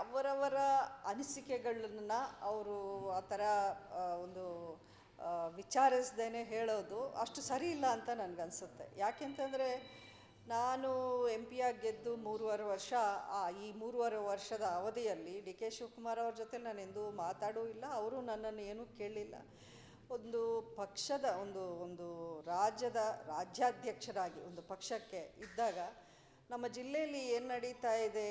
ಅವರವರ ಅನಿಸಿಕೆಗಳನ್ನ ಅವರು ಆ ಥರ ಒಂದು ವಿಚಾರಿಸ್ದೇ ಹೇಳೋದು ಅಷ್ಟು ಸರಿ ಇಲ್ಲ ಅಂತ ನನಗನ್ಸುತ್ತೆ. ಯಾಕೆಂತಂದರೆ ನಾನು ಎಂ ಪಿಯಾಗಿ ಗೆದ್ದು 3.5 ವರ್ಷ, ಈ 3.5 ವರ್ಷದ ಅವಧಿಯಲ್ಲಿ ಡಿ ಕೆ ಶಿವಕುಮಾರ್ ಅವ್ರ ಜೊತೆ ನಾನು ಎಂದೂ ಮಾತಾಡೂ ಇಲ್ಲ, ಅವರು ನನ್ನನ್ನು ಏನೂ ಕೇಳಲಿಲ್ಲ. ಒಂದು ಪಕ್ಷದ ಒಂದು ರಾಜ್ಯಾಧ್ಯಕ್ಷರಾಗಿ ಒಂದು ಪಕ್ಷಕ್ಕೆ ಇದ್ದಾಗ ನಮ್ಮ ಜಿಲ್ಲೆಯಲ್ಲಿ ಏನು ನಡೀತಾ ಇದೆ,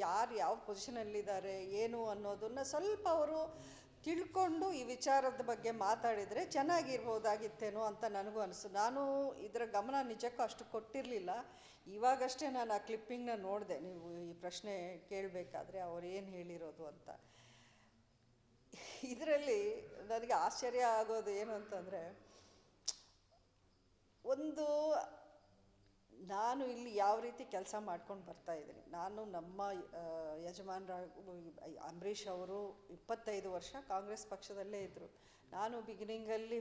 ಯಾರು ಯಾವ ಪೊಸಿಷನಲ್ಲಿದ್ದಾರೆ ಏನು ಅನ್ನೋದನ್ನು ಸ್ವಲ್ಪ ಅವರು ತಿಳ್ಕೊಂಡು ಈ ವಿಚಾರದ ಬಗ್ಗೆ ಮಾತಾಡಿದರೆ ಚೆನ್ನಾಗಿರ್ಬೋದಾಗಿತ್ತೇನೋ ಅಂತ ನನಗೂ ಅನಿಸ್ತು. ನಾನು ಇದರ ಗಮನ ನಿಜಕ್ಕೂ ಅಷ್ಟು ಕೊಟ್ಟಿರಲಿಲ್ಲ. ಇವಾಗಷ್ಟೇ ನಾನು ಆ ಕ್ಲಿಪ್ಪಿಂಗ್ನ ನೋಡಿದೆ, ನೀವು ಈ ಪ್ರಶ್ನೆ ಕೇಳಬೇಕಾದ್ರೆ ಅವ್ರು ಏನು ಹೇಳಿರೋದು ಅಂತ. ಇದರಲ್ಲಿ ನನಗೆ ಆಶ್ಚರ್ಯ ಆಗೋದು ಏನು ಅಂತಂದರೆ, ನಾನು ಇಲ್ಲಿ ಯಾವ ರೀತಿ ಕೆಲಸ ಮಾಡ್ಕೊಂಡು ಬರ್ತಾಯಿದ್ದೀನಿ. ನಾನು ನಮ್ಮ ಯಜಮಾನರ ಅಂಬರೀಷ್ ಅವರು 25 ವರ್ಷ ಕಾಂಗ್ರೆಸ್ ಪಕ್ಷದಲ್ಲೇ ಇದ್ದರು. ನಾನು ಬಿಗಿನಿಂಗಲ್ಲಿ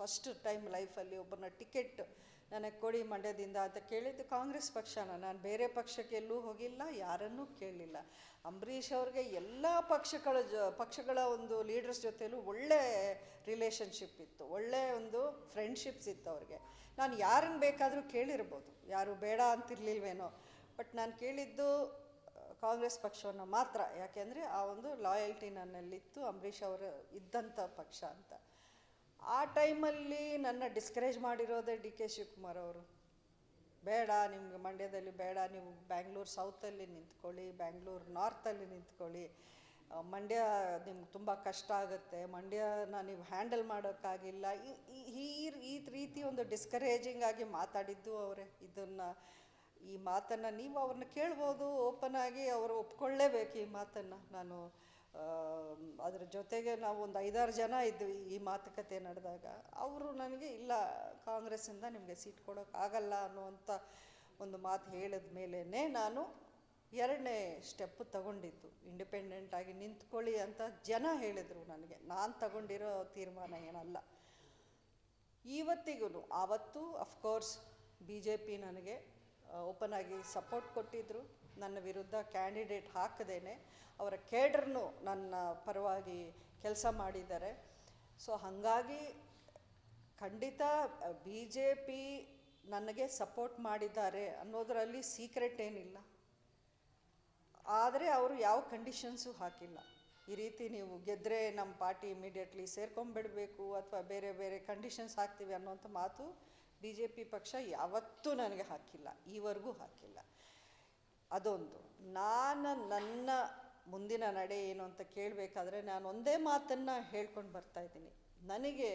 ಫಸ್ಟ್ ಟೈಮ್ ಲೈಫಲ್ಲಿ ಒಬ್ಬರನ್ನ ಟಿಕೆಟ್ ನನಗೆ ಕೊಡಿ ಮಂಡ್ಯದಿಂದ ಅಂತ ಕೇಳಿದ್ದು ಕಾಂಗ್ರೆಸ್ ಪಕ್ಷನ. ನಾನು ಬೇರೆ ಪಕ್ಷಕ್ಕೆ ಎಲ್ಲೂ ಹೋಗಿಲ್ಲ, ಯಾರನ್ನೂ ಕೇಳಲಿಲ್ಲ. ಅಂಬರೀಷ್ ಅವ್ರಿಗೆ ಎಲ್ಲ ಪಕ್ಷಗಳ ಒಂದು ಲೀಡರ್ಸ್ ಜೊತೆಲೂ ಒಳ್ಳೆ ರಿಲೇಷನ್ಶಿಪ್ ಇತ್ತು, ಒಳ್ಳೆ ಒಂದು ಫ್ರೆಂಡ್ಶಿಪ್ಸ್ ಇತ್ತು ಅವ್ರಿಗೆ. ನಾನು ಯಾರನ್ನು ಬೇಕಾದರೂ ಕೇಳಿರ್ಬೋದು, ಯಾರು ಬೇಡ ಅಂತಿರ್ಲಿಲ್ವೇನೋ, ಬಟ್ ನಾನು ಕೇಳಿದ್ದು ಕಾಂಗ್ರೆಸ್ ಪಕ್ಷವನ್ನು ಮಾತ್ರ. ಯಾಕೆಂದರೆ ಆ ಒಂದು ಲಾಯಲ್ಟಿ ನನ್ನಲ್ಲಿತ್ತು, ಅಂಬರೀಷ್ ಅವರು ಇದ್ದಂಥ ಪಕ್ಷ ಅಂತ. ಆ ಟೈಮಲ್ಲಿ ನನ್ನ ಡಿಸ್ಕರೇಜ್ ಮಾಡಿರೋದೇ ಡಿ ಕೆ ಶಿವಕುಮಾರ್ ಅವರು. ಬೇಡ, ನಿಮ್ಗೆ ಮಂಡ್ಯದಲ್ಲಿ ಬೇಡ, ನೀವು ಬ್ಯಾಂಗ್ಳೂರು ಸೌತಲ್ಲಿ ನಿಂತ್ಕೊಳ್ಳಿ, ಬ್ಯಾಂಗ್ಳೂರು ನಾರ್ತಲ್ಲಿ ನಿಂತ್ಕೊಳ್ಳಿ, ಮಂಡ್ಯ ನಿಮ್ಗೆ ತುಂಬ ಕಷ್ಟ ಆಗುತ್ತೆ, ಮಂಡ್ಯನ ನೀವು ಹ್ಯಾಂಡಲ್ ಮಾಡೋಕ್ಕಾಗಿಲ್ಲ, ಈ ರೀತಿ ಒಂದು ಡಿಸ್ಕರೇಜಿಂಗ್ ಆಗಿ ಮಾತಾಡಿದ್ದು ಅವರೇ. ಈ ಮಾತನ್ನು ನೀವು ಅವ್ರನ್ನ ಕೇಳ್ಬೋದು, ಓಪನ್ ಆಗಿ ಅವರು ಒಪ್ಕೊಳ್ಳೇಬೇಕು ಈ ಮಾತನ್ನು. ನಾನು ಅದ್ರ ಜೊತೆಗೆ ನಾವು ಒಂದು 5-6 ಜನ ಇದ್ವಿ ಈ ಮಾತುಕತೆ ನಡೆದಾಗ. ಅವರು ನನಗೆ ಇಲ್ಲ, ಕಾಂಗ್ರೆಸ್ಸಿಂದ ನಿಮಗೆ ಸೀಟ್ ಕೊಡೋಕ್ಕಾಗಲ್ಲ ಅನ್ನುವಂಥ ಒಂದು ಮಾತು ಹೇಳಿದ ಮೇಲೇ ನಾನು 2ನೇ ಸ್ಟೆಪ್ಪು ತಗೊಂಡಿದ್ದು. ಇಂಡಿಪೆಂಡೆಂಟಾಗಿ ನಿಂತ್ಕೊಳ್ಳಿ ಅಂತ ಜನ ಹೇಳಿದರು ನನಗೆ, ನಾನು ತಗೊಂಡಿರೋ ತೀರ್ಮಾನ ಏನಲ್ಲ. ಇವತ್ತಿಗೂ ಆವತ್ತು ಅಫ್ಕೋರ್ಸ್ BJP ನನಗೆ ಓಪನ್ ಆಗಿ ಸಪೋರ್ಟ್ ಕೊಟ್ಟಿದ್ದರು. ನನ್ನ ವಿರುದ್ಧ ಕ್ಯಾಂಡಿಡೇಟ್ ಹಾಕದೇನೆ ಅವರ ಕೇಡರ್ನು ನನ್ನ ಪರವಾಗಿ ಕೆಲಸ ಮಾಡಿದ್ದಾರೆ. ಸೊ ಹಾಗಾಗಿ ಖಂಡಿತ BJP ನನಗೆ ಸಪೋರ್ಟ್ ಮಾಡಿದ್ದಾರೆ ಅನ್ನೋದರಲ್ಲಿ ಸೀಕ್ರೆಟ್ ಏನಿಲ್ಲ. ಆದರೆ ಅವರು ಯಾವ ಕಂಡೀಷನ್ಸು ಹಾಕಿಲ್ಲ, ಈ ರೀತಿ ನೀವು ಗೆದ್ದರೆ ನಮ್ಮ ಪಾರ್ಟಿ ಇಮಿಡಿಯೇಟ್ಲಿ ಸೇರ್ಕೊಂಡ್ಬಿಡಬೇಕು ಅಥವಾ ಬೇರೆ ಬೇರೆ ಕಂಡೀಷನ್ಸ್ ಹಾಕ್ತೀವಿ ಅನ್ನೋಂಥ ಮಾತು BJP ಪಕ್ಷ ಯಾವತ್ತೂ ನನಗೆ ಹಾಕಿಲ್ಲ, ಈವರೆಗೂ ಹಾಕಿಲ್ಲ. ಅದೊಂದು. ನನ್ನ ಮುಂದಿನ ನಡೆ ಏನು ಅಂತ ಕೇಳಬೇಕಾದ್ರೆ ನಾನು ಒಂದೇ ಮಾತನ್ನು ಹೇಳ್ಕೊಂಡು ಬರ್ತಾಯಿದ್ದೀನಿ. ನನಗೆ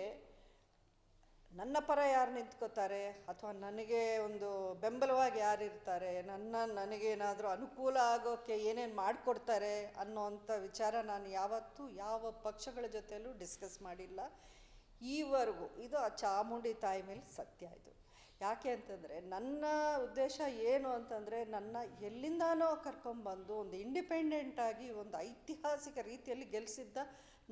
ನನ್ನ ಪರ ಯಾರು ನಿಂತ್ಕೋತಾರೆ ಅಥವಾ ನನಗೆ ಒಂದು ಬೆಂಬಲವಾಗಿ ಯಾರು ಇರ್ತಾರೆ, ನನಗೇನಾದರೂ ಅನುಕೂಲ ಆಗೋಕ್ಕೆ ಏನೇನು ಮಾಡಿಕೊಡ್ತಾರೆ ಅನ್ನೋವಂಥ ವಿಚಾರ ನಾನು ಯಾವತ್ತೂ ಯಾವ ಪಕ್ಷಗಳ ಜೊತೆಯಲ್ಲೂ ಡಿಸ್ಕಸ್ ಮಾಡಿಲ್ಲ ಈವರೆಗೂ. ಇದು ಆ ಚಾಮುಂಡಿ ತಾಯಿ ಮೇಲೆ ಸತ್ಯ. ಇದು ಯಾಕೆ ಅಂತಂದರೆ ನನ್ನ ಉದ್ದೇಶ ಏನು ಅಂತಂದರೆ, ನನ್ನ ಎಲ್ಲಿಂದಾನೋ ಕರ್ಕೊಂಬಂದು ಒಂದು ಇಂಡಿಪೆಂಡೆಂಟಾಗಿ ಒಂದು ಐತಿಹಾಸಿಕ ರೀತಿಯಲ್ಲಿ ಗೆಲ್ಲಿಸಿದ್ದ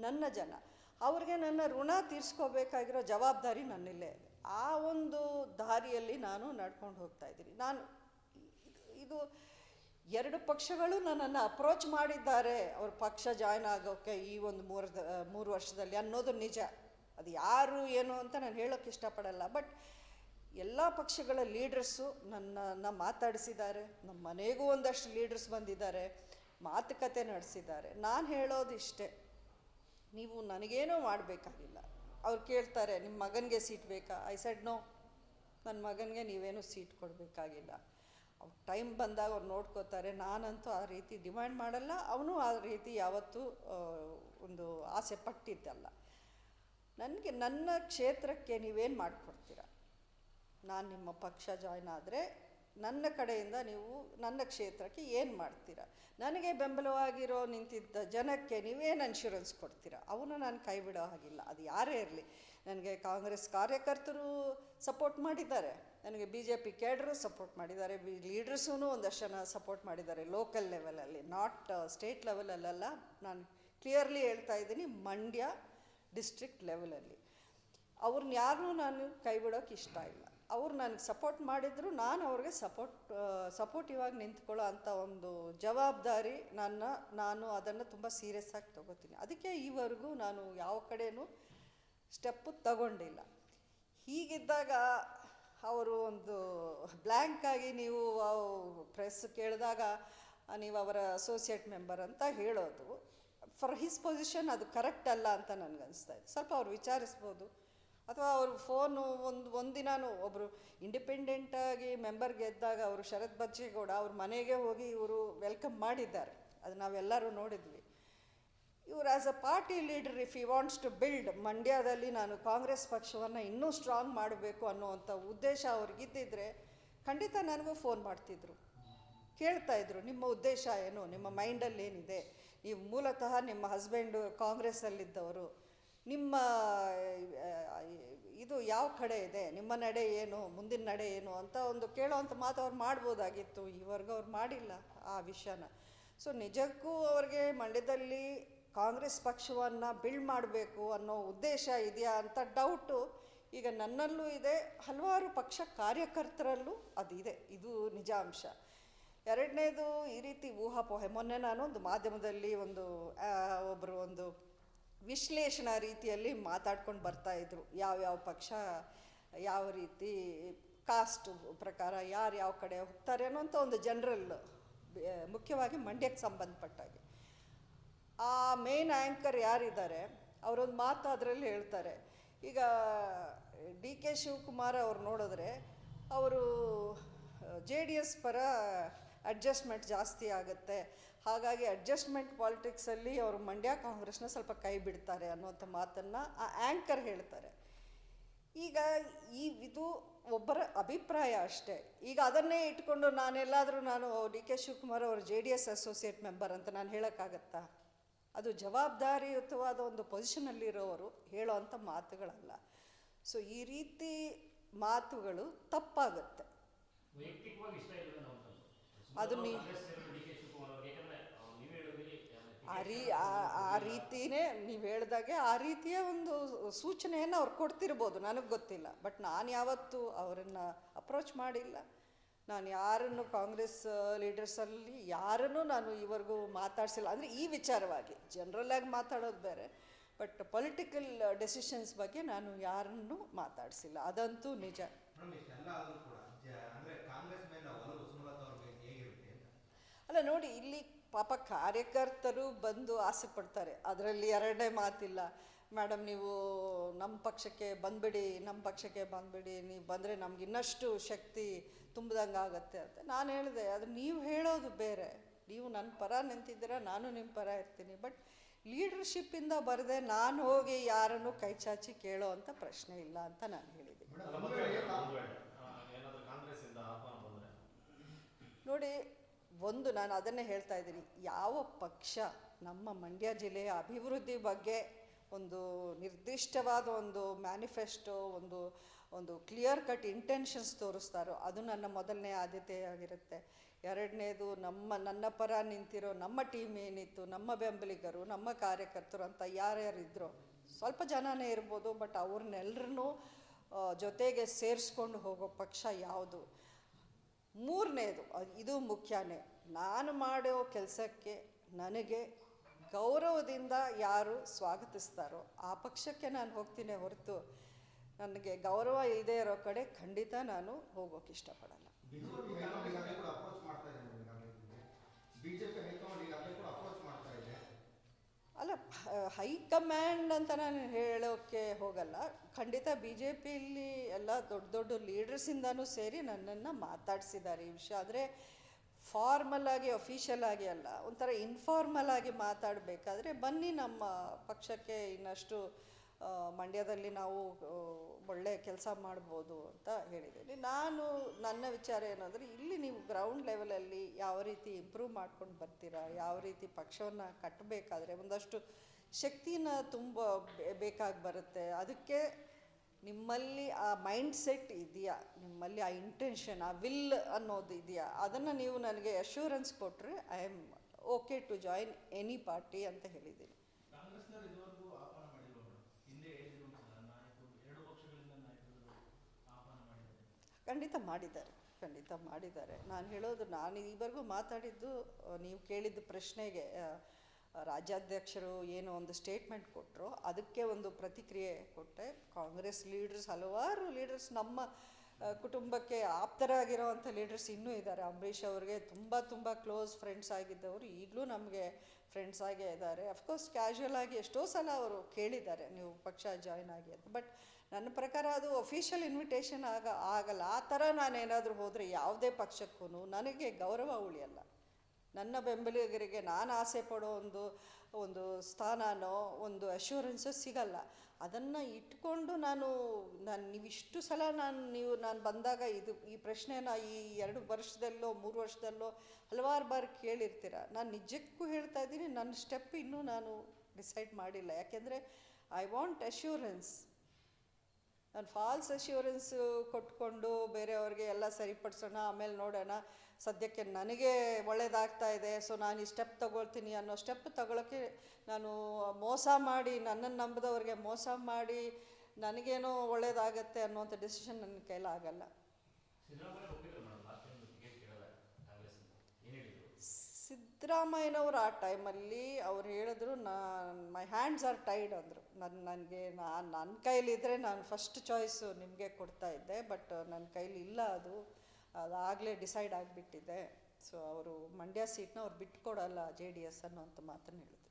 ನನ್ನ ಜನ, ಅವ್ರಿಗೆ ನನ್ನ ಋಣ ತೀರಿಸ್ಕೋಬೇಕಾಗಿರೋ ಜವಾಬ್ದಾರಿ ನನ್ನಲ್ಲೇ ಇದೆ. ಆ ಒಂದು ದಾರಿಯಲ್ಲಿ ನಾನು ನಡ್ಕೊಂಡು ಹೋಗ್ತಾಯಿದ್ದೀನಿ. ಇದು 2 ಪಕ್ಷಗಳು ನನ್ನನ್ನು ಅಪ್ರೋಚ್ ಮಾಡಿದ್ದಾರೆ ಅವ್ರ ಪಕ್ಷ ಜಾಯ್ನ್ ಆಗೋಕ್ಕೆ ಈ ಒಂದು 3 ವರ್ಷದಲ್ಲಿ ಅನ್ನೋದು ನಿಜ. ಅದು ಯಾರು ಏನು ಅಂತ ನಾನು ಹೇಳೋಕ್ಕೆ ಇಷ್ಟಪಡಲ್ಲ. ಬಟ್ ಎಲ್ಲ ಪಕ್ಷಗಳ ಲೀಡರ್ಸು ನನ್ನನ್ನು ಮಾತಾಡಿಸಿದ್ದಾರೆ, ನಮ್ಮ ಮನೆಗೂ ಒಂದಷ್ಟು ಲೀಡರ್ಸ್ ಬಂದಿದ್ದಾರೆ, ಮಾತುಕತೆ ನಡೆಸಿದ್ದಾರೆ. ನಾನು ಹೇಳೋದು ಇಷ್ಟೇ, ನೀವು ನನಗೇನೂ ಮಾಡಬೇಕಾಗಿಲ್ಲ. ಅವ್ರು ಕೇಳ್ತಾರೆ ನಿಮ್ಮ ಮಗನಿಗೆ ಸೀಟ್ ಬೇಕಾ? ಐ ಸೆಡ್ ನೋ, ನನ್ನ ಮಗನಿಗೆ ನೀವೇನು ಸೀಟ್ ಕೊಡಬೇಕಾಗಿಲ್ಲ. ಅವ್ರು ಟೈಮ್ ಬಂದಾಗ ಅವ್ರು ನೋಡ್ಕೋತಾರೆ. ನಾನಂತೂ ಆ ರೀತಿ ಡಿಮ್ಯಾಂಡ್ ಮಾಡಲ್ಲ, ಅವನು ಆ ರೀತಿ ಯಾವತ್ತೂ ಒಂದು ಆಸೆ ಪಟ್ಟಿದ್ದಲ್ಲ. ನನಗೆ ನನ್ನ ಕ್ಷೇತ್ರಕ್ಕೆ ನೀವೇನು ಮಾಡಿಕೊಡ್ತೀರ, ನಾನು ನಿಮ್ಮ ಪಕ್ಷ ಜಾಯ್ನ್ ಆದರೆ ನನ್ನ ಕಡೆಯಿಂದ ನೀವು ನನ್ನ ಕ್ಷೇತ್ರಕ್ಕೆ ಏನು ಮಾಡ್ತೀರಾ, ನನಗೆ ಬೆಂಬಲವಾಗಿರೋ ನಿಂತಿದ್ದ ಜನಕ್ಕೆ ನೀವೇನು ಇನ್ಶೂರೆನ್ಸ್ ಕೊಡ್ತೀರಾ, ಅವನು ನಾನು ಕೈ ಬಿಡೋ ಹಾಗಿಲ್ಲ. ಅದು ಯಾರೇ ಇರಲಿ, ನನಗೆ ಕಾಂಗ್ರೆಸ್ ಕಾರ್ಯಕರ್ತರು ಸಪೋರ್ಟ್ ಮಾಡಿದ್ದಾರೆ, ನನಗೆ BJP ಕೇಡರು ಸಪೋರ್ಟ್ ಮಾಡಿದ್ದಾರೆ, ಲೀಡರ್ಸೂ ಒಂದಷ್ಟು ಜನ ಸಪೋರ್ಟ್ ಮಾಡಿದ್ದಾರೆ ಲೋಕಲ್ ಲೆವೆಲಲ್ಲಿ, ನಾಟ್ ಸ್ಟೇಟ್ ಲೆವೆಲಲ್ಲೆಲ್ಲ. ನಾನು ಕ್ಲಿಯರ್ಲಿ ಹೇಳ್ತಾ ಇದ್ದೀನಿ, ಮಂಡ್ಯ ಡಿಸ್ಟ್ರಿಕ್ಟ್ ಲೆವೆಲಲ್ಲಿ ಅವ್ರನ್ನ ಯಾರನ್ನೂ ನಾನು ಕೈ ಬಿಡೋಕ್ಕೆ ಇಷ್ಟ ಇಲ್ಲ. ಅವ್ರು ನನಗೆ ಸಪೋರ್ಟ್ ಮಾಡಿದ್ರು, ನಾನು ಅವ್ರಿಗೆ ಸಪೋರ್ಟಿವ್ ಆಗಿ ನಿಂತ್ಕೊಳ್ಳೋ ಅಂಥ ಒಂದು ಜವಾಬ್ದಾರಿ ನಾನು ಅದನ್ನು ತುಂಬ ಸೀರಿಯಸ್ ಆಗಿ ತೊಗೋತೀನಿ. ಅದಕ್ಕೆ ಈವರೆಗೂ ನಾನು ಯಾವ ಕಡೆಯೂ ಸ್ಟೆಪ್ಪು ತಗೊಂಡಿಲ್ಲ. ಹೀಗಿದ್ದಾಗ ಅವರು ಒಂದು ಬ್ಲ್ಯಾಂಕಾಗಿ ನೀವು ಪ್ರೆಸ್ ಕೇಳಿದಾಗ ನೀವು ಅವರ ಅಸೋಸಿಯೇಟ್ ಮೆಂಬರ್ ಅಂತ ಹೇಳೋದು ಫಾರ್ ಹಿಸ್ ಪೊಸಿಷನ್ ಅದು ಕರೆಕ್ಟ್ ಅಲ್ಲ ಅಂತ ನನಗನ್ನಿಸ್ತಾ ಇದೆ. ಸ್ವಲ್ಪ ಅವ್ರು ವಿಚಾರಿಸ್ಬೋದು, ಅಥವಾ ಅವ್ರ ಫೋನು ಒಂದಿನಾನು ಒಬ್ಬರು ಇಂಡಿಪೆಂಡೆಂಟಾಗಿ ಮೆಂಬರ್ ಗೆದ್ದಾಗ ಅವರು ಶರತ್ ಬಚ್ಚೇಗೌಡ ಅವ್ರ ಮನೆಗೆ ಹೋಗಿ ಇವರು ವೆಲ್ಕಮ್ ಮಾಡಿದ್ದಾರೆ, ಅದು ನಾವೆಲ್ಲರೂ ನೋಡಿದ್ವಿ. ಇವರು as a party leader if you wants to build ಮಂಡ್ಯದಲ್ಲಿ ನಾನು ಕಾಂಗ್ರೆಸ್ ಪಕ್ಷವನ್ನು ಇನ್ನೂ ಸ್ಟ್ರಾಂಗ್ ಮಾಡಬೇಕು ಅನ್ನುವಂಥ ಉದ್ದೇಶ ಅವ್ರಿಗಿದ್ದಿದ್ರೆ ಖಂಡಿತ ನನಗೂ ಫೋನ್ ಮಾಡ್ತಿದ್ರು, ಕೇಳ್ತಾಯಿದ್ರು ನಿಮ್ಮ ಉದ್ದೇಶ ಏನು, ನಿಮ್ಮ ಮೈಂಡಲ್ಲಿ ಏನಿದೆ, ನೀವು ಮೂಲತಃ ನಿಮ್ಮ ಹಸ್ಬೆಂಡು ಕಾಂಗ್ರೆಸ್ಸಲ್ಲಿದ್ದವರು, ನಿಮ್ಮ ಇದು ಯಾವ ಕಡೆ ಇದೆ, ನಿಮ್ಮ ನಡೆ ಏನು, ಮುಂದಿನ ನಡೆ ಏನು ಅಂತ ಒಂದು ಕೇಳೋವಂಥ ಮಾತು ಅವ್ರು ಮಾಡ್ಬೋದಾಗಿತ್ತು. ಈವರೆಗೂ ಅವ್ರು ಮಾಡಿಲ್ಲ ಆ ವಿಷಯನ. ಸೊ ನಿಜಕ್ಕೂ ಅವ್ರಿಗೆ ಮಂಡ್ಯದಲ್ಲಿ ಕಾಂಗ್ರೆಸ್ ಪಕ್ಷವನ್ನು ಬಿಲ್ಡ್ ಮಾಡಬೇಕು ಅನ್ನೋ ಉದ್ದೇಶ ಇದೆಯಾ ಅಂತ ಡೌಟು ಈಗ ನನ್ನಲ್ಲೂ ಇದೆ, ಹಲವಾರು ಪಕ್ಷ ಕಾರ್ಯಕರ್ತರಲ್ಲೂ ಅದಿದೆ, ಇದು ನಿಜಾಂಶ. ಎರಡನೇದು ಈ ರೀತಿ ಊಹಾಪೋಹೆ. ಮೊನ್ನೆ ನಾನು ಒಂದು ಮಾಧ್ಯಮದಲ್ಲಿ ಒಬ್ಬರು ಒಂದು ವಿಶ್ಲೇಷಣಾ ರೀತಿಯಲ್ಲಿ ಮಾತಾಡ್ಕೊಂಡು ಬರ್ತಾಯಿದ್ರು, ಯಾವ್ಯಾವ ಪಕ್ಷ ಯಾವ ರೀತಿ ಕಾಸ್ಟ್ ಪ್ರಕಾರ ಯಾರು ಯಾವ ಕಡೆ ಹೋಗ್ತಾರೆ ಅನ್ನೋಂಥ ಒಂದು ಜನರಲ್, ಮುಖ್ಯವಾಗಿ ಮಂಡ್ಯಕ್ಕೆ ಸಂಬಂಧಪಟ್ಟಾಗೆ. ಆ ಮೇನ್ ಆ್ಯಂಕರ್ ಯಾರಿದ್ದಾರೆ ಅವರೊಂದು ಮಾತು ಅದರಲ್ಲಿ ಹೇಳ್ತಾರೆ. ಈಗ ಡಿ.ಕೆ. ಶಿವಕುಮಾರ್ ಅವ್ರು ನೋಡಿದ್ರೆ ಅವರು JDS ಪರ ಅಡ್ಜಸ್ಟ್ಮೆಂಟ್ ಜಾಸ್ತಿ ಆಗುತ್ತೆ, ಹಾಗಾಗಿ ಅಡ್ಜಸ್ಟ್ಮೆಂಟ್ ಪಾಲಿಟಿಕ್ಸಲ್ಲಿ ಅವರು ಮಂಡ್ಯ ಕಾಂಗ್ರೆಸ್ನ ಸ್ವಲ್ಪ ಕೈ ಬಿಡ್ತಾರೆ ಅನ್ನೋಂಥ ಮಾತನ್ನು ಆ ಆ್ಯಂಕರ್ ಹೇಳ್ತಾರೆ. ಈಗ ಇದು ಒಬ್ಬರ ಅಭಿಪ್ರಾಯ ಅಷ್ಟೇ. ಈಗ ಅದನ್ನೇ ಇಟ್ಕೊಂಡು ನಾನು ಡಿ.ಕೆ. ಶಿವಕುಮಾರ್ ಅವರು JDS ಅಸೋಸಿಯೇಟ್ ಮೆಂಬರ್ ಅಂತ ನಾನು ಹೇಳೋಕ್ಕಾಗತ್ತಾ? ಅದು ಜವಾಬ್ದಾರಿಯುತವಾದ ಒಂದು ಪೊಸಿಷನಲ್ಲಿರೋರು ಹೇಳೋ ಅಂಥ ಮಾತುಗಳಲ್ಲ. ಸೊ ಈ ರೀತಿ ಮಾತುಗಳು ತಪ್ಪಾಗುತ್ತೆ. ಅದು ಆ ರೀತಿಯೇ ನೀವು ಹೇಳ್ದಾಗೆ ಆ ರೀತಿಯ ಒಂದು ಸೂಚನೆಯನ್ನು ಅವ್ರು ಕೊಡ್ತಿರ್ಬೋದು, ನನಗೆ ಗೊತ್ತಿಲ್ಲ. ಬಟ್ ನಾನು ಯಾವತ್ತೂ ಅವರನ್ನು ಅಪ್ರೋಚ್ ಮಾಡಿಲ್ಲ. ನಾನು ಯಾರನ್ನು ಕಾಂಗ್ರೆಸ್ ಲೀಡರ್ಸಲ್ಲಿ ಯಾರನ್ನು ನಾನು ಈವರೆಗೂ ಮಾತಾಡಿಸಿಲ್ಲ. ಅಂದರೆ ಈ ವಿಚಾರವಾಗಿ ಜನರಲ್ಲಾಗಿ ಮಾತಾಡೋದು ಬೇರೆ, ಬಟ್ ಪೊಲಿಟಿಕಲ್ ಡೆಸಿಷನ್ಸ್ ಬಗ್ಗೆ ನಾನು ಯಾರನ್ನು ಮಾತಾಡಿಸಿಲ್ಲ, ಅದಂತೂ ನಿಜ. ಅಲ್ಲ ನೋಡಿ, ಇಲ್ಲಿ ಪಾಪ ಕಾರ್ಯಕರ್ತರು ಬಂದು ಆಸೆ ಪಡ್ತಾರೆ, ಅದರಲ್ಲಿ ಎರಡನೇ ಮಾತಿಲ್ಲ. ಮೇಡಮ್ ನೀವು ನಮ್ಮ ಪಕ್ಷಕ್ಕೆ ಬಂದುಬಿಡಿ, ನೀವು ಬಂದರೆ ನಮ್ಗೆ ಇನ್ನಷ್ಟು ಶಕ್ತಿ ತುಂಬಿದಂಗೆ ಆಗುತ್ತೆ ಅಂತ ನಾನು ಹೇಳಿದೆ. ಅದು ನೀವು ಹೇಳೋದು ಬೇರೆ, ನೀವು ನನ್ನ ಪರ ನಿಂತಿದ್ದೀರ, ನಾನು ನಿಮ್ಮ ಪರ ಇರ್ತೀನಿ. ಬಟ್ ಲೀಡರ್ಶಿಪ್ಪಿಂದ ಬರದೆ ನಾನು ಹೋಗಿ ಯಾರನ್ನು ಕೈ ಚಾಚಿ ಕೇಳೋ ಅಂಥ ಪ್ರಶ್ನೆ ಇಲ್ಲ ಅಂತ ನಾನು ಹೇಳಿದ್ದೀನಿ. ನೋಡಿ, ನಾನು ಅದನ್ನೇ ಹೇಳ್ತಾ ಇದ್ದೀನಿ, ಯಾವ ಪಕ್ಷ ನಮ್ಮ ಮಂಡ್ಯ ಜಿಲ್ಲೆಯ ಅಭಿವೃದ್ಧಿ ಬಗ್ಗೆ ಒಂದು ನಿರ್ದಿಷ್ಟವಾದ ಒಂದು ಮ್ಯಾನಿಫೆಸ್ಟೋ, ಒಂದು ಕ್ಲಿಯರ್ ಕಟ್ ಇಂಟೆನ್ಷನ್ಸ್ ತೋರಿಸ್ತಾರೋ ಅದು ನನ್ನ ಮೊದಲನೇ ಆದ್ಯತೆಯಾಗಿರುತ್ತೆ. ಎರಡನೇದು ನನ್ನ ಪರ ನಿಂತಿರೋ ನಮ್ಮ ಟೀಮ್ ಏನಿತ್ತು, ನಮ್ಮ ಬೆಂಬಲಿಗರು, ನಮ್ಮ ಕಾರ್ಯಕರ್ತರು ಅಂತ ಯಾರ್ಯಾರಿದ್ರೋ, ಸ್ವಲ್ಪ ಜನನೇ ಇರ್ಬೋದು, ಬಟ್ ಅವ್ರನ್ನೆಲ್ಲರನ್ನೂ ಜೊತೆಗೆ ಸೇರಿಸ್ಕೊಂಡು ಹೋಗೋ ಪಕ್ಷ ಯಾವುದು. ಮೂರನೇದು, ಇದು ಮುಖ್ಯನೇ, ನಾನು ಮಾಡೋ ಕೆಲಸಕ್ಕೆ ನನಗೆ ಗೌರವದಿಂದ ಯಾರು ಸ್ವಾಗತಿಸ್ತಾರೋ ಆ ಪಕ್ಷಕ್ಕೆ ನಾನು ಹೋಗ್ತೀನಿ ಹೊರತು ನನಗೆ ಗೌರವ ಇಲ್ಲದೆ ಇರೋ ಕಡೆ ಖಂಡಿತ ನಾನು ಹೋಗೋಕೆ ಇಷ್ಟಪಡಲ್ಲ. ಅಲ್ಲ, ಹೈಕಮಾಂಡ್ ಅಂತ ನಾನು ಹೇಳೋಕ್ಕೆ ಹೋಗಲ್ಲ. ಖಂಡಿತ BJPಯಲ್ಲಿ ಎಲ್ಲ ದೊಡ್ಡ ಲೀಡರ್ಸಿಂದನೂ ಸೇರಿ ನನ್ನನ್ನು ಮಾತಾಡಿಸಿದ್ದಾರೆ ಈ ವಿಷಯ. ಆದರೆ ಫಾರ್ಮಲ್ ಆಗಿ ಅಫಿಷಿಯಲ್ ಆಗಿ ಅಲ್ಲ, ಒಂಥರ ಇನ್ಫಾರ್ಮಲ್ ಆಗಿ ಮಾತಾಡಬೇಕಾದ್ರೆ ಬನ್ನಿ ನಮ್ಮ ಪಕ್ಷಕ್ಕೆ ಇನ್ನಷ್ಟು ಮಂಡ್ಯದಲ್ಲಿ ನಾವು ಒಳ್ಳೆ ಕೆಲಸ ಮಾಡ್ಬೋದು ಅಂತ ಹೇಳಿದ್ದೀನಿ. ನನ್ನ ವಿಚಾರ ಏನಂದರೆ, ಇಲ್ಲಿ ನೀವು ಗ್ರೌಂಡ್ ಲೆವೆಲಲ್ಲಿ ಯಾವ ರೀತಿ ಇಂಪ್ರೂವ್ ಮಾಡ್ಕೊಂಡು ಬರ್ತೀರಾ, ಯಾವ ರೀತಿ ಪಕ್ಷವನ್ನು ಕಟ್ಟಬೇಕಾದ್ರೆ ಒಂದಷ್ಟು ಶಕ್ತಿನ ಬೇಕಾಗಿ ಬರುತ್ತೆ. ಅದಕ್ಕೆ ನಿಮ್ಮಲ್ಲಿ ಆ ಮೈಂಡ್ ಸೆಟ್ ಇದೆಯಾ, ನಿಮ್ಮಲ್ಲಿ ಆ ಇಂಟೆನ್ಷನ್, ಆ ವಿಲ್ ಅನ್ನೋದು ಇದೆಯಾ, ಅದನ್ನು ನೀವು ನನಗೆ ಅಶ್ಯೂರೆನ್ಸ್ ಕೊಟ್ಟರೆ I am okay to join any party ಅಂತ ಹೇಳಿದ್ದೀನಿ. ಖಂಡಿತ ಮಾಡಿದ್ದಾರೆ. ನಾನು ಹೇಳೋದು, ನಾನು ಈವರೆಗೂ ಮಾತಾಡಿದ್ದು, ನೀವು ಕೇಳಿದ ಪ್ರಶ್ನೆಗೆ ರಾಜ್ಯಾಧ್ಯಕ್ಷರು ಏನೋ ಒಂದು ಸ್ಟೇಟ್ಮೆಂಟ್ ಕೊಟ್ಟರು, ಅದಕ್ಕೆ ಒಂದು ಪ್ರತಿಕ್ರಿಯೆ ಕೊಟ್ಟೆ. ಕಾಂಗ್ರೆಸ್ ಲೀಡರ್ಸ್, ಹಲವಾರು ಲೀಡರ್ಸ್, ನಮ್ಮ ಕುಟುಂಬಕ್ಕೆ ಆಪ್ತರಾಗಿರೋವಂಥ ಲೀಡರ್ಸ್ ಇನ್ನೂ ಇದ್ದಾರೆ. ಅಂಬರೀಷ್ ಅವ್ರಿಗೆ ತುಂಬ ಕ್ಲೋಸ್ ಫ್ರೆಂಡ್ಸ್ ಆಗಿದ್ದವರು ಈಗಲೂ ನಮಗೆ ಫ್ರೆಂಡ್ಸ್ ಆಗೇ ಇದ್ದಾರೆ. ಅಫ್ಕೋರ್ಸ್ ಕ್ಯಾಶುವಲ್ ಆಗಿ ಎಷ್ಟೋ ಸಲ ಅವರು ಕೇಳಿದ್ದಾರೆ ನೀವು ಪಕ್ಷ ಜಾಯ್ನ್ ಆಗಿ ಅಂತ. ಬಟ್ ನನ್ನ ಪ್ರಕಾರ ಅದು ಅಫಿಷಿಯಲ್ ಇನ್ವಿಟೇಷನ್ ಆಗಲ್ಲ. ಆ ಥರ ನಾನೇನಾದರೂ ಹೋದರೆ ಯಾವುದೇ ಪಕ್ಷಕ್ಕೂ ನನಗೆ ಗೌರವ ಉಳಿಯಲ್ಲ. ನನ್ನ ಬೆಂಬಲಿಗರಿಗೆ ನಾನು ಆಸೆ ಪಡೋ ಒಂದು ಸ್ಥಾನನೋ ಒಂದು ಅಶ್ಯೂರೆನ್ಸು ಸಿಗಲ್ಲ. ಅದನ್ನು ಇಟ್ಕೊಂಡು ನೀವಿಷ್ಟು ಸಲ ನಾನು ಬಂದಾಗ ಈ ಪ್ರಶ್ನೆನ ಈ 2 ವರ್ಷದಲ್ಲೋ 3 ವರ್ಷದಲ್ಲೋ ಹಲವಾರು ಬಾರಿ ಕೇಳಿರ್ತೀರ. ನಾನು ನಿಜಕ್ಕೂ ಹೇಳ್ತಾ ಇದ್ದೀನಿ, ನನ್ನ ಸ್ಟೆಪ್ ಇನ್ನೂ ನಾನು ಡಿಸೈಡ್ ಮಾಡಿಲ್ಲ. ಯಾಕೆಂದರೆ ಐ ವಾಂಟ್ ಅಶ್ಯೂರೆನ್ಸ್. ನಾನು ಫಾಲ್ಸ್ ಅಶ್ಯೂರೆನ್ಸು ಕೊಟ್ಕೊಂಡು ಬೇರೆಯವ್ರಿಗೆ ಎಲ್ಲ ಸರಿಪಡಿಸೋಣ, ಆಮೇಲೆ ನೋಡೋಣ, ಸದ್ಯಕ್ಕೆ ನನಗೆ ಒಳ್ಳೇದಾಗ್ತಾ ಇದೆ ಸೊ ನಾನು ಈ ಸ್ಟೆಪ್ ತೊಗೊಳ್ತೀನಿ ಅನ್ನೋ ಸ್ಟೆಪ್ ತಗೊಳ್ಳೋಕ್ಕೆ ನಾನು ಮೋಸ ಮಾಡಿ, ನನ್ನನ್ನು ನಂಬಿದವ್ರಿಗೆ ಮೋಸ ಮಾಡಿ ನನಗೇನೋ ಒಳ್ಳೇದಾಗತ್ತೆ ಅನ್ನೋಂಥ ಡಿಸಿಷನ್ ನನ್ನ ಕೈಲಾಗಲ್ಲ. ಸಿದ್ದರಾಮಯ್ಯನವರು ಆ ಟೈಮಲ್ಲಿ ಅವ್ರು ಹೇಳಿದ್ರು, ಮೈ ಹ್ಯಾಂಡ್ಸ್ ಆರ್ ಟೈಡ್ ಅಂದರು. ನನ್ನ ಕೈಲಿದ್ದರೆ ನಾನು ಫಸ್ಟ್ ಚಾಯ್ಸು ನಿಮಗೆ ಕೊಡ್ತಾ ಇದ್ದೆ, ಬಟ್ ನನ್ನ ಕೈಲಿ ಇಲ್ಲ, ಅದಾಗಲೇ ಡಿಸೈಡ್ ಆಗಿಬಿಟ್ಟಿದೆ. ಸೊ ಅವರು ಮಂಡ್ಯ ಸೀಟ್ನ ಅವ್ರು ಬಿಟ್ಕೊಡಲ್ಲ JDS ಅನ್ನೋಂಥ ಮಾತನ್ನು ಹೇಳಿದ್ರು.